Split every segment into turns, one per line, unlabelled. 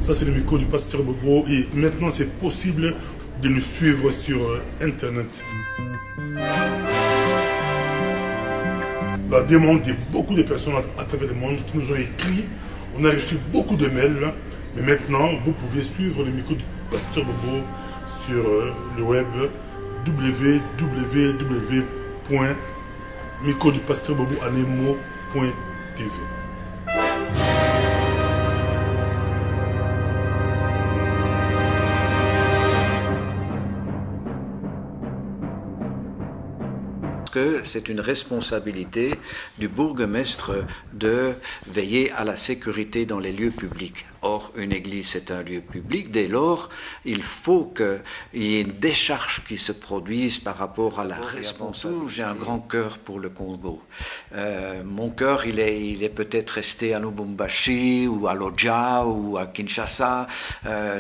Ça, c'est le micro du pasteur Bobo. Et maintenant, c'est possible de nous suivre sur Internet. La demande de beaucoup de personnes à travers le monde qui nous ont écrit. On a reçu beaucoup de mails. Mais maintenant, vous pouvez suivre le micro du pasteur Bobo sur le web www.microdupasteur-bobo.tv.
Que c'est une responsabilité du bourgmestre de veiller à la sécurité dans les lieux publics. Or, une église est un lieu public, dès lors, il faut qu'il y ait une décharge qui se produise par rapport à la responsabilité. J'ai un grand cœur pour le Congo. Mon cœur, il est peut-être resté à Lubumbashi, ou à Lodja, ou à Kinshasa.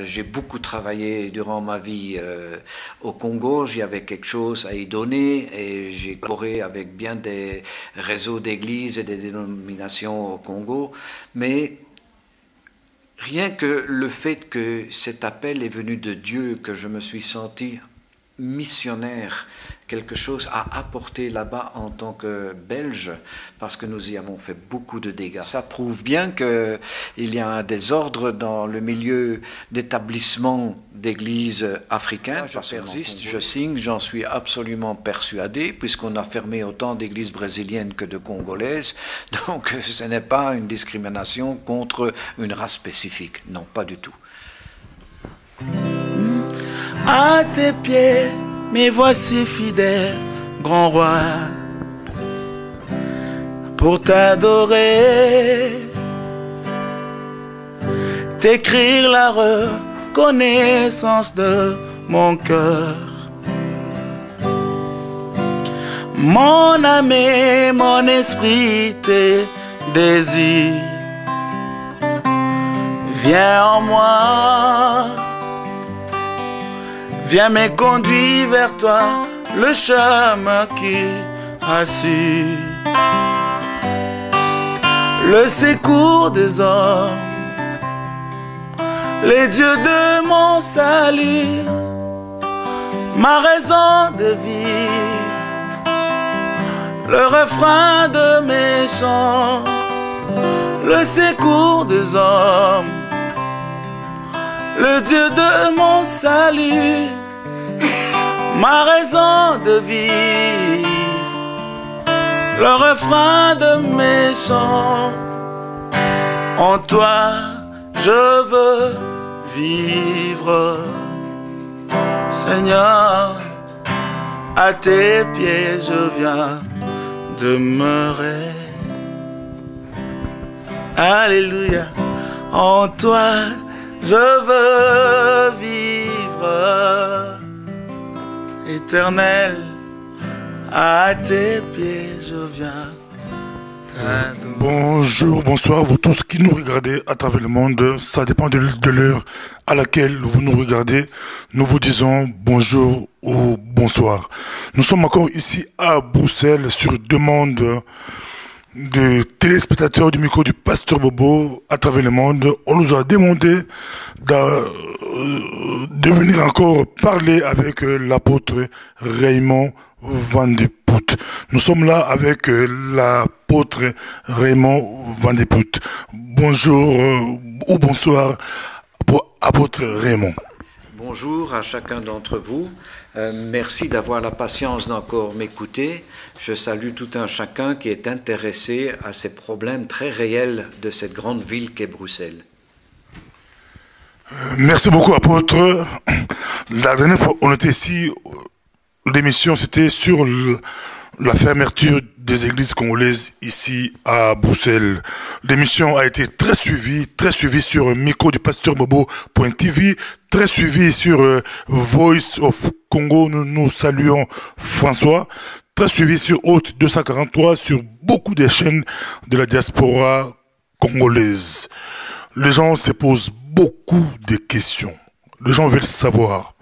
J'ai beaucoup travaillé durant ma vie au Congo, j'y avais quelque chose à y donner, et j'ai collaboré avec bien des réseaux d'églises et des dénominations au Congo, mais rien que le fait que cet appel est venu de Dieu, que je me suis senti missionnaire, quelque chose à apporter là-bas en tant que Belge, parce que nous y avons fait beaucoup de dégâts. Ça prouve bien qu'il y a un désordre dans le milieu d'établissement d'églises africains. Je persiste, je signe, j'en suis absolument persuadé, puisqu'on a fermé autant d'églises brésiliennes que de congolaises, donc ce n'est pas une discrimination contre une race spécifique, non, pas du tout.
À tes pieds, me voici fidèle, grand roi, pour t'adorer, t'écrire la reconnaissance de mon cœur. Mon âme et mon esprit te désirent. Viens en moi. Viens me conduire vers toi, le chemin qui assure le secours des hommes, les dieux de mon salut, ma raison de vivre, le refrain de mes chants, le secours des hommes, le Dieu de mon salut, ma raison de vivre, le refrain de mes chants. En toi, je veux vivre, Seigneur. À tes pieds, je viens demeurer. Alléluia. En toi, je veux vivre, Éternel, à tes pieds je viens t'adorer.
Bonjour, bonsoir, vous tous qui nous regardez à travers le monde. Ça dépend de l'heure à laquelle vous nous regardez. Nous vous disons bonjour ou bonsoir. Nous sommes encore ici à Bruxelles sur demande des téléspectateurs du micro du pasteur Bobo à travers le monde. On nous a demandé de venir encore parler avec l'apôtre Raymond Van de Poot. Nous sommes là avec l'apôtre Raymond Van de Poot. Bonjour ou bonsoir, apôtre Raymond.
Bonjour à chacun d'entre vous. Merci d'avoir la patience d'encore m'écouter. Je salue tout un chacun qui est intéressé à ces problèmes très réels de cette grande ville qu'est Bruxelles.
Merci beaucoup, apôtre. La dernière fois, on était ici, l'émission c'était sur la fermeture des églises congolaises ici à Bruxelles. L'émission a été très suivie sur microdupasteur-bobo.tv, très suivie sur Voice of Congo, nous saluons François, très suivie sur Haute 243, sur beaucoup des chaînes de la diaspora congolaise. Les gens se posent beaucoup de questions. Les gens veulent savoir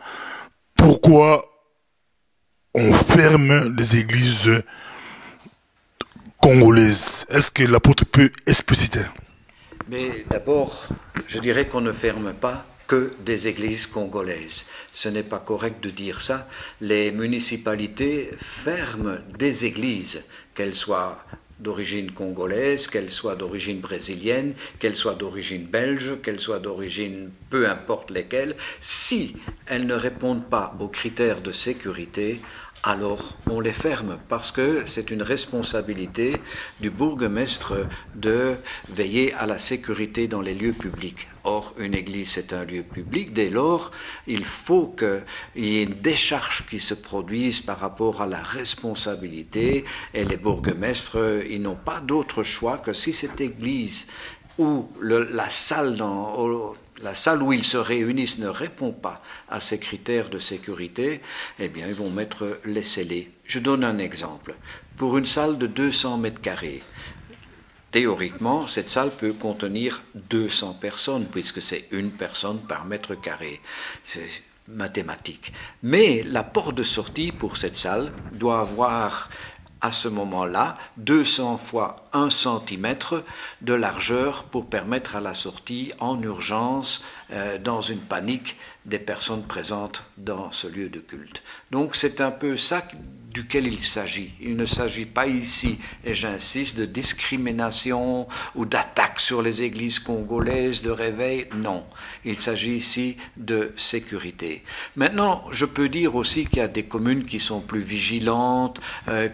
pourquoi on ferme les églises congolaises. Est-ce que l'apôtre peut expliciter?
Mais d'abord, je dirais qu'on ne ferme pas que des églises congolaises. Ce n'est pas correct de dire ça. Les municipalités ferment des églises, qu'elles soient d'origine congolaise, qu'elles soient d'origine brésilienne, qu'elles soient d'origine belge, qu'elles soient d'origine peu importe lesquelles, si elles ne répondent pas aux critères de sécurité, alors on les ferme parce que c'est une responsabilité du bourgmestre de veiller à la sécurité dans les lieux publics. Or, une église c'est un lieu public, dès lors, il faut qu'il y ait une décharge qui se produise par rapport à la responsabilité et les bourgmestres, ils n'ont pas d'autre choix que si cette église ou la salle où ils se réunissent ne répond pas à ces critères de sécurité, eh bien, ils vont mettre les scellés. Je donne un exemple. Pour une salle de 200 mètres carrés, théoriquement, cette salle peut contenir 200 personnes, puisque c'est une personne par mètre carré. C'est mathématique. Mais la porte de sortie pour cette salle doit avoir à ce moment-là 200 fois 1 centimètre de largeur pour permettre à la sortie en urgence, dans une panique, des personnes présentes dans ce lieu de culte. Donc c'est un peu ça duquel il s'agit. Il ne s'agit pas ici, et j'insiste, de discrimination ou d'attaque sur les églises congolaises, de réveil, non. Il s'agit ici de sécurité. Maintenant, je peux dire aussi qu'il y a des communes qui sont plus vigilantes,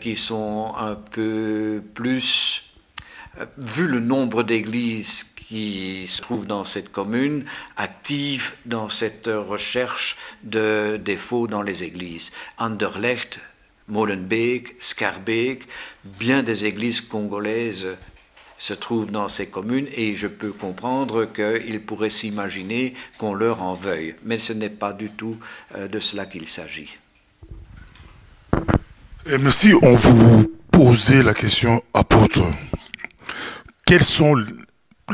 qui sont un peu plus, vu le nombre d'églises qui se trouvent dans cette commune, actives dans cette recherche de défauts dans les églises. Anderlecht, Molenbeek, Schaerbeek, bien des églises congolaises se trouvent dans ces communes et je peux comprendre qu'ils pourraient s'imaginer qu'on leur en veuille. Mais ce n'est pas du tout de cela qu'il s'agit.
Mais si on vous posait la question, apôtre, quels sont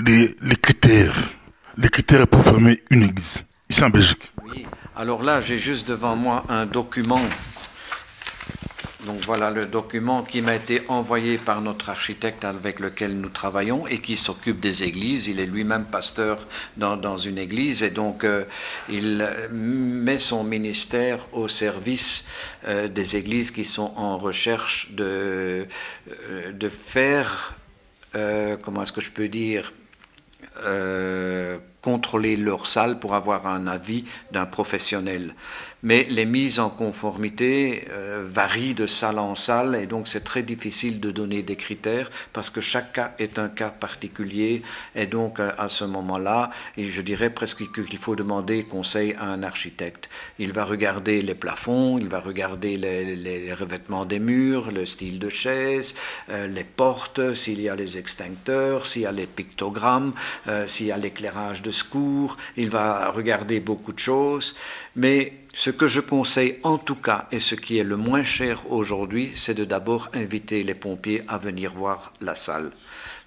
les critères pour fermer une église, ici en Belgique?
Oui, alors là, j'ai juste devant moi un document. Donc voilà le document qui m'a été envoyé par notre architecte avec lequel nous travaillons et qui s'occupe des églises. Il est lui-même pasteur dans une église et donc il met son ministère au service des églises qui sont en recherche de faire, comment est-ce que je peux dire, contrôler leur salle pour avoir un avis d'un professionnel. Mais les mises en conformité varient de salle en salle et donc c'est très difficile de donner des critères parce que chaque cas est un cas particulier et donc à ce moment-là, et je dirais presque qu'il faut demander conseil à un architecte. Il va regarder les plafonds, il va regarder les revêtements des murs, le style de chaise, les portes, s'il y a les extincteurs, s'il y a les pictogrammes, s'il y a l'éclairage de secours, il va regarder beaucoup de choses, mais ce que je conseille en tout cas, et ce qui est le moins cher aujourd'hui, c'est de d'abord inviter les pompiers à venir voir la salle.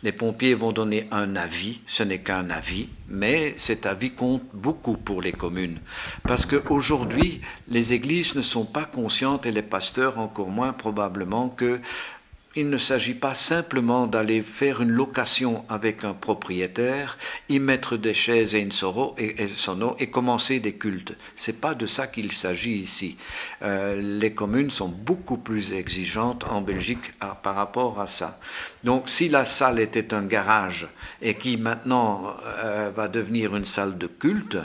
Les pompiers vont donner un avis, ce n'est qu'un avis, mais cet avis compte beaucoup pour les communes. Parce qu'aujourd'hui, les églises ne sont pas conscientes, et les pasteurs encore moins probablement, que il ne s'agit pas simplement d'aller faire une location avec un propriétaire, y mettre des chaises et une sono et commencer des cultes. C'est pas de ça qu'il s'agit ici. Les communes sont beaucoup plus exigeantes en Belgique par rapport à ça. Donc si la salle était un garage et qui maintenant va devenir une salle de culte,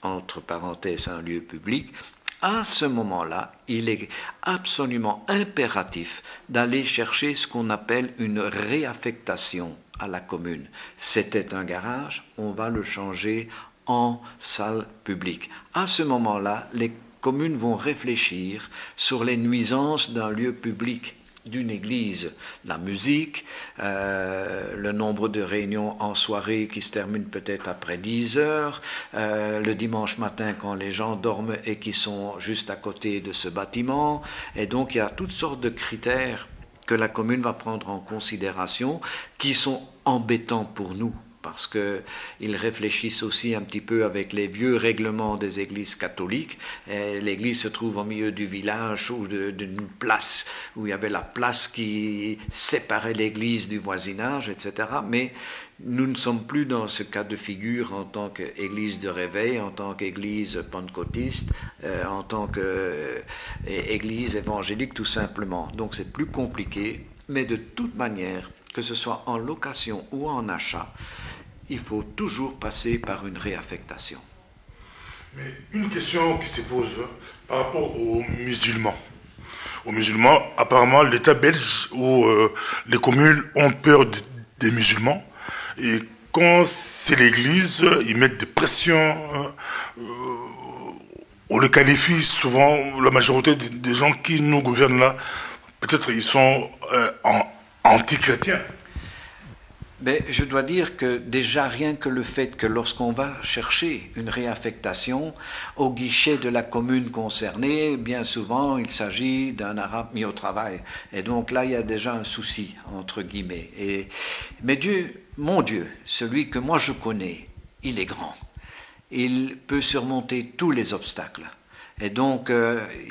entre parenthèses un lieu public, à ce moment-là, il est absolument impératif d'aller chercher ce qu'on appelle une réaffectation à la commune. C'était un garage, on va le changer en salle publique. À ce moment-là, les communes vont réfléchir sur les nuisances d'un lieu public, d'une église, la musique, le nombre de réunions en soirée qui se terminent peut-être après 10 heures, le dimanche matin quand les gens dorment et qui sont juste à côté de ce bâtiment. Et donc il y a toutes sortes de critères que la commune va prendre en considération qui sont embêtants pour nous. parce qu'ils réfléchissent aussi un petit peu avec les vieux règlements des églises catholiques. L'église se trouve au milieu du village ou d'une place, où il y avait la place qui séparait l'église du voisinage, etc. Mais nous ne sommes plus dans ce cas de figure en tant qu'église de réveil, en tant qu'église pentecôtiste, en tant qu'église évangélique tout simplement. Donc c'est plus compliqué, mais de toute manière, que ce soit en location ou en achat, il faut toujours passer par une réaffectation.
Mais une question qui se pose par rapport aux musulmans. Aux musulmans, apparemment, l'État belge ou les communes ont peur des musulmans. Et quand c'est l'Église, ils mettent des pressions. On le qualifie souvent, la majorité des gens qui nous gouvernent là, peut-être ils sont anti-chrétiens.
Mais je dois dire que déjà rien que le fait que lorsqu'on va chercher une réaffectation au guichet de la commune concernée, bien souvent il s'agit d'un arabe mis au travail. Et donc là il y a déjà un souci, entre guillemets. Mais Dieu, mon Dieu, celui que moi je connais, il est grand. Il peut surmonter tous les obstacles. Et donc,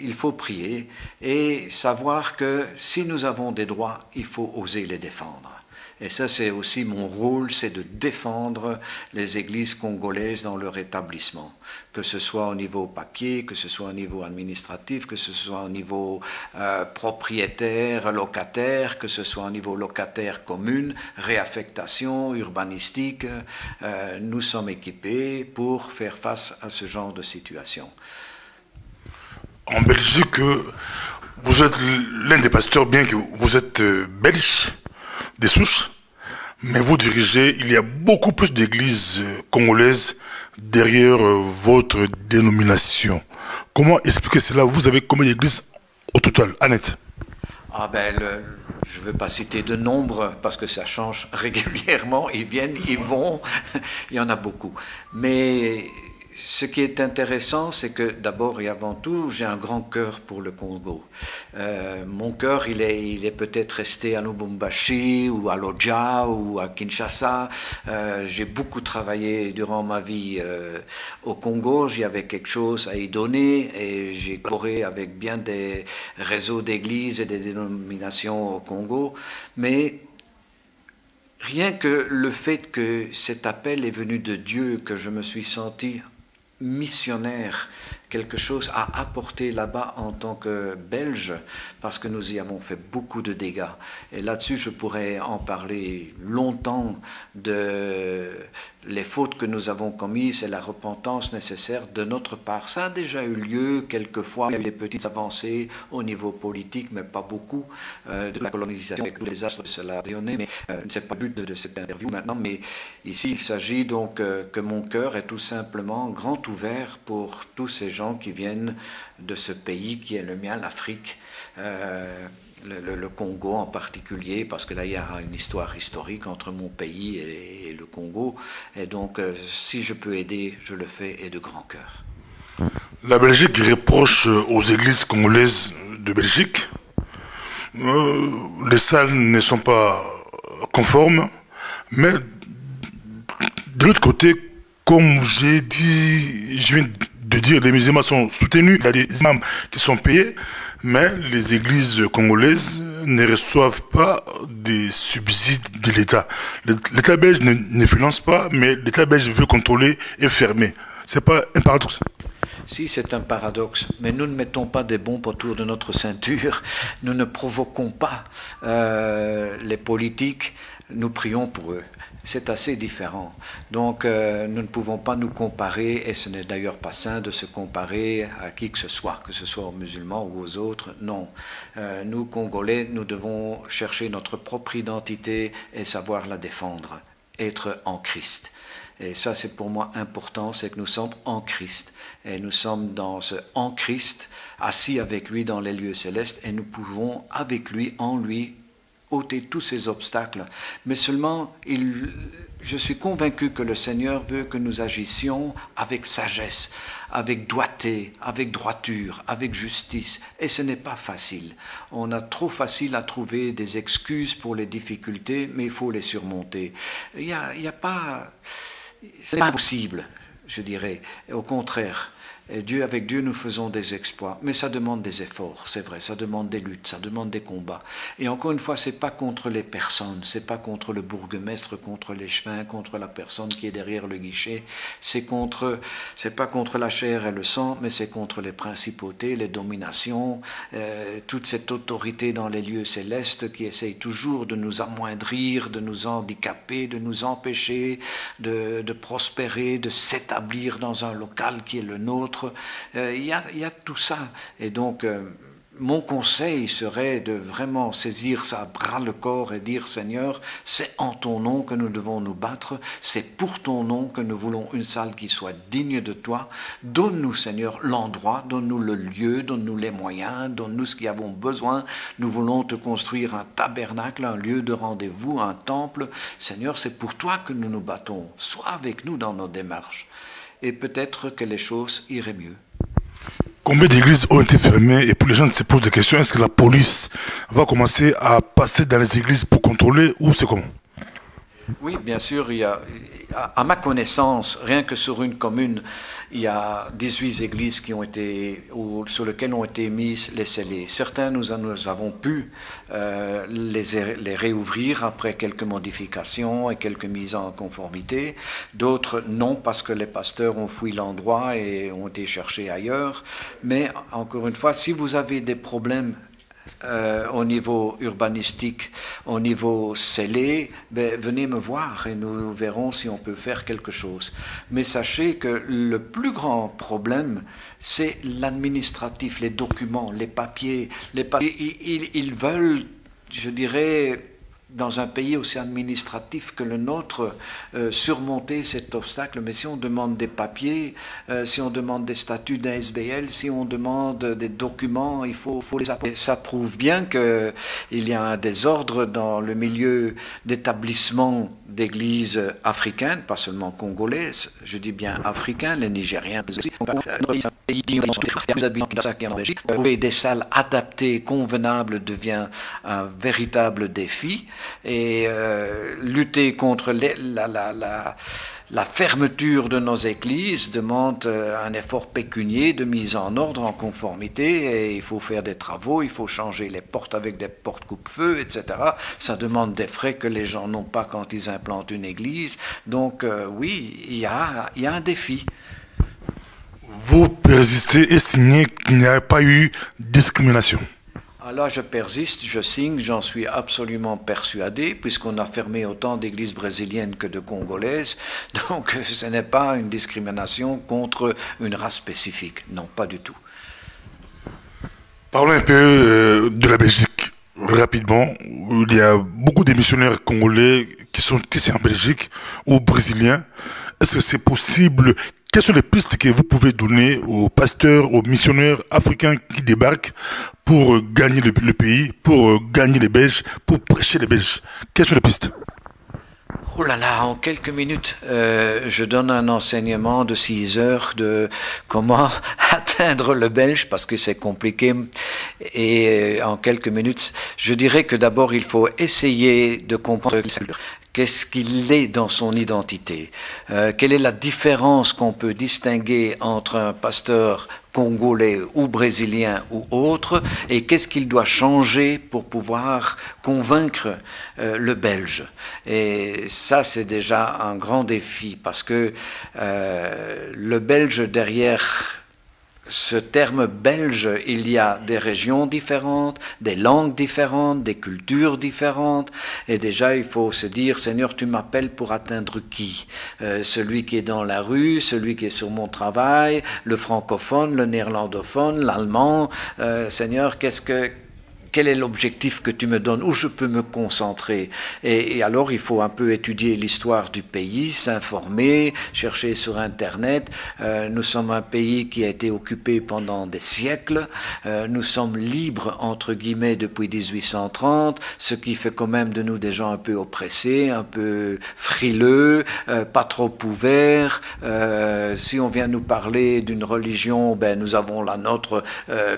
il faut prier et savoir que si nous avons des droits, il faut oser les défendre. Et ça, c'est aussi mon rôle, c'est de défendre les églises congolaises dans leur établissement, que ce soit au niveau papier, que ce soit au niveau administratif, que ce soit au niveau propriétaire, locataire, que ce soit au niveau locataire commune, réaffectation, urbanistique. Nous sommes équipés pour faire face à ce genre de situation.
En Belgique, vous êtes l'un des pasteurs, bien que vous êtes belge, des souches, mais vous dirigez, il y a beaucoup plus d'églises congolaises derrière votre dénomination. Comment expliquer cela? Vous avez combien d'églises au total, Annette?
Je ne veux pas citer de nombre parce que ça change régulièrement, ils viennent, ils vont, il y en a beaucoup. Mais ce qui est intéressant, c'est que d'abord et avant tout, j'ai un grand cœur pour le Congo. Mon cœur, il est peut-être resté à Lubumbashi ou à Lodja ou à Kinshasa. J'ai beaucoup travaillé durant ma vie au Congo. J'y avais quelque chose à y donner et j'ai collaboré avec bien des réseaux d'églises et des dénominations au Congo. Mais rien que le fait que cet appel est venu de Dieu, que je me suis senti missionnaire, quelque chose à apporter là-bas en tant que Belge, parce que nous y avons fait beaucoup de dégâts. Et là-dessus, je pourrais en parler longtemps de les fautes que nous avons commises et la repentance nécessaire de notre part. Ça a déjà eu lieu quelquefois. Il y a eu des petites avancées au niveau politique, mais pas beaucoup. De la colonisation avec tous les astres, cela a rayonné, mais ce n'est pas le but de cette interview maintenant. Mais ici, il s'agit donc que mon cœur est tout simplement grand ouvert pour tous ces gens qui viennent de ce pays qui est le mien, l'Afrique. Le Congo en particulier, parce que là il y a une histoire historique entre mon pays et le Congo, et donc si je peux aider, je le fais et de grand cœur.
La Belgique reproche aux églises congolaises de Belgique, les salles ne sont pas conformes, mais de l'autre côté, comme j'ai dit, je viens de dire, les musulmans sont soutenus, il y a des imams qui sont payés, mais les églises congolaises ne reçoivent pas des subsides de l'État. L'État belge ne finance pas, mais l'État belge veut contrôler et fermer. C'est pas un paradoxe?
Si, c'est un paradoxe, mais nous ne mettons pas des bombes autour de notre ceinture, nous ne provoquons pas les politiques, nous prions pour eux. C'est assez différent. Donc, nous ne pouvons pas nous comparer, et ce n'est d'ailleurs pas sain de se comparer à qui que ce soit aux musulmans ou aux autres. Non. Nous, Congolais, nous devons chercher notre propre identité et savoir la défendre, être en Christ. Et ça, c'est pour moi important, c'est que nous sommes en Christ. Et nous sommes dans ce en Christ, assis avec lui dans les lieux célestes, et nous pouvons, avec lui, en lui, ôter tous ces obstacles, mais seulement je suis convaincu que le Seigneur veut que nous agissions avec sagesse, avec doigté, avec droiture, avec justice, et ce n'est pas facile. On a trop facile à trouver des excuses pour les difficultés, mais il faut les surmonter. Il y a pas, c'est pas impossible, je dirais. Au contraire. Et avec Dieu, nous faisons des exploits. Mais ça demande des efforts, c'est vrai. Ça demande des luttes, ça demande des combats. Et encore une fois, c'est pas contre les personnes, c'est pas contre le bourgmestre, contre l'échevin, contre la personne qui est derrière le guichet. C'est pas contre la chair et le sang, mais c'est contre les principautés, les dominations, toute cette autorité dans les lieux célestes qui essaye toujours de nous amoindrir, de nous handicaper, de nous empêcher de prospérer, de s'établir dans un local qui est le nôtre. Il y a tout ça. Et donc, mon conseil serait de vraiment saisir ça à bras le corps et dire, Seigneur, c'est en ton nom que nous devons nous battre, c'est pour ton nom que nous voulons une salle qui soit digne de toi. Donne-nous, Seigneur, l'endroit, donne-nous le lieu, donne-nous les moyens, donne-nous ce qui avons besoin. Nous voulons te construire un tabernacle, un lieu de rendez-vous, un temple. Seigneur, c'est pour toi que nous nous battons. Sois avec nous dans nos démarches. Et peut-être que les choses iraient mieux.
Combien d'églises ont été fermées et pour les gens qui se posent des questions, est-ce que la police va commencer à passer dans les églises pour contrôler ou c'est comment?
Oui, bien sûr, à ma connaissance, rien que sur une commune, il y a 18 églises sur lesquelles ont été mises les scellés. Certains, nous avons pu les réouvrir après quelques modifications et quelques mises en conformité. D'autres, non, parce que les pasteurs ont fouillé l'endroit et ont été cherchés ailleurs. Mais, encore une fois, si vous avez des problèmes au niveau urbanistique, au niveau scellé, venez me voir et nous verrons si on peut faire quelque chose. Mais sachez que le plus grand problème, c'est l'administratif, les documents, les papiers. Ils veulent, je dirais, dans un pays aussi administratif que le nôtre, surmonter cet obstacle. Mais si on demande des papiers, si on demande des statuts d'un SBL, si on demande des documents, il faut les apporter. Ça prouve bien qu'il y a un désordre dans le milieu d'établissements d'églises africaines, pas seulement congolaises, je dis bien africains, les Nigériens, trouver des salles adaptées, convenables devient un véritable défi. Et lutter contre la fermeture de nos églises demande un effort pécunier de mise en ordre, en conformité, et il faut faire des travaux, il faut changer les portes avec des portes coupe-feu, etc. Ça demande des frais que les gens n'ont pas quand ils implantent une église. Donc oui, il y a un défi.
Vous persistez et signez qu'il n'y a pas eu discrimination.
Alors je persiste, je signe, j'en suis absolument persuadé, puisqu'on a fermé autant d'églises brésiliennes que de congolaises. Donc ce n'est pas une discrimination contre une race spécifique. Non, pas du tout.
Parlons un peu de la Belgique, rapidement. Il y a beaucoup de missionnaires congolais qui sont ici en Belgique ou brésiliens. Est-ce que c'est possible? Quelles sont les pistes que vous pouvez donner aux pasteurs, aux missionnaires africains qui débarquent pour gagner le pays, pour gagner les Belges, pour prêcher les Belges? Quelles sont les pistes?
Oh là là, en quelques minutes, je donne un enseignement de 6 heures de comment atteindre le belge, parce que c'est compliqué. Et en quelques minutes, je dirais que d'abord, il faut essayer de comprendre qu'est-ce qu'il est dans son identité. Quelle est la différence qu'on peut distinguer entre un pasteur congolais ou brésilien ou autre, et qu'est-ce qu'il doit changer pour pouvoir convaincre le Belge. Et ça, c'est déjà un grand défi, parce que le Belge, derrière ce terme belge, il y a des régions différentes, des langues différentes, des cultures différentes, et déjà il faut se dire, Seigneur, tu m'appelles pour atteindre qui? Celui qui est dans la rue, celui qui est sur mon travail, le francophone, le néerlandophone, l'allemand. Seigneur, quel est l'objectif que tu me donnes, où je peux me concentrer. Et alors, il faut un peu étudier l'histoire du pays, s'informer, chercher sur Internet. Nous sommes un pays qui a été occupé pendant des siècles. Nous sommes libres, entre guillemets, depuis 1830, ce qui fait quand même de nous des gens un peu oppressés, un peu frileux, pas trop ouverts. Si on vient nous parler d'une religion, ben, nous avons la nôtre,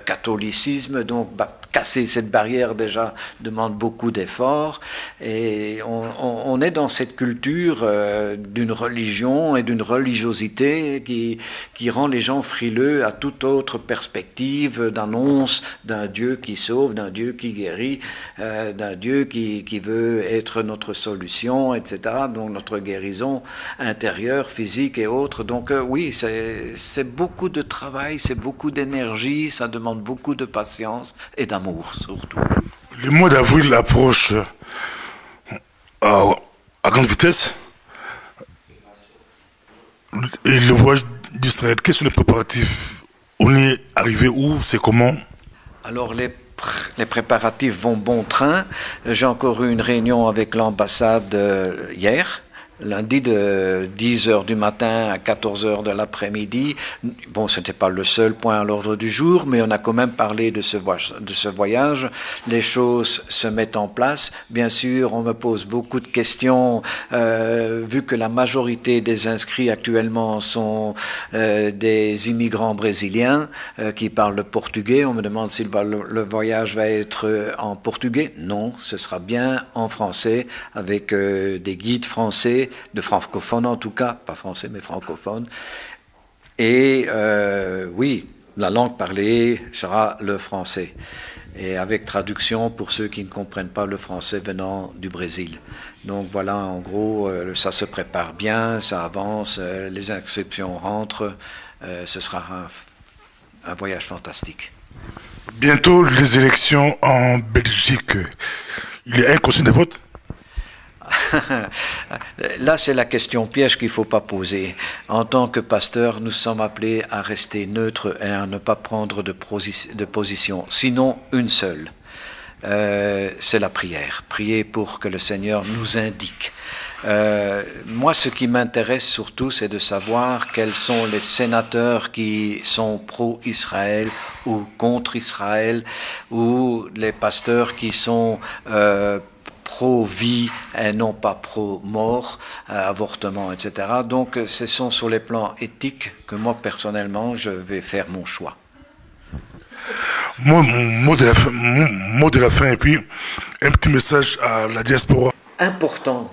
catholicisme, donc casser cette barrière déjà demande beaucoup d'efforts, et on est dans cette culture d'une religion et d'une religiosité qui rend les gens frileux à toute autre perspective d'annonce d'un Dieu qui sauve, d'un Dieu qui guérit, d'un Dieu qui veut être notre solution, etc., donc notre guérison intérieure, physique et autres. Donc oui, c'est beaucoup de travail, c'est beaucoup d'énergie, ça demande beaucoup de patience et d'amour surtout.
Le mois d'avril approche à grande vitesse. Et le voyage d'Israël, quels sont les préparatifs? On est arrivé où? C'est comment?
Alors les préparatifs vont bon train. J'ai encore eu une réunion avec l'ambassade hier, lundi de 10h du matin à 14h de l'après-midi. Bon, ce n'était pas le seul point à l'ordre du jour, mais on a quand même parlé de ce voyage. Les choses se mettent en place. Bien sûr, on me pose beaucoup de questions, vu que la majorité des inscrits actuellement sont des immigrants brésiliens qui parlent le portugais. On me demande si le voyage va être en portugais. Non, ce sera bien en français, avec des guides français, de francophones en tout cas, pas français mais francophones. Et oui, la langue parlée sera le français, et avec traduction pour ceux qui ne comprennent pas le français venant du Brésil. Donc voilà, en gros, ça se prépare bien, ça avance, les inscriptions rentrent, ce sera un voyage fantastique.
Bientôt les élections en Belgique. Il y a un conseil de vote?
Là, c'est la question piège qu'il ne faut pas poser. En tant que pasteur, nous sommes appelés à rester neutres et à ne pas prendre de position, sinon une seule. C'est la prière. Prier pour que le Seigneur nous indique. Moi, ce qui m'intéresse surtout, c'est de savoir quels sont les sénateurs qui sont pro-Israël ou contre Israël, ou les pasteurs qui sont pro-vie et non pas pro-mort, avortement, etc. Donc, ce sont sur les plans éthiques que moi, personnellement, je vais faire mon choix.
Mot de la fin, et puis un petit message à la diaspora.
Important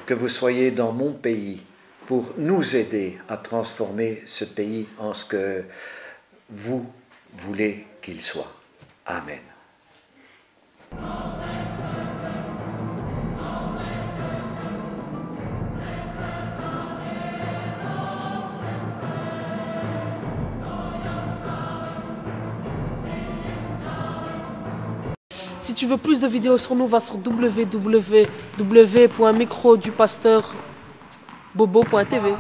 que vous soyez dans mon pays pour nous aider à transformer ce pays en ce que vous voulez qu'il soit. Amen.
Si tu veux plus de vidéos sur nous, va sur www.microdupasteur bobo.tv.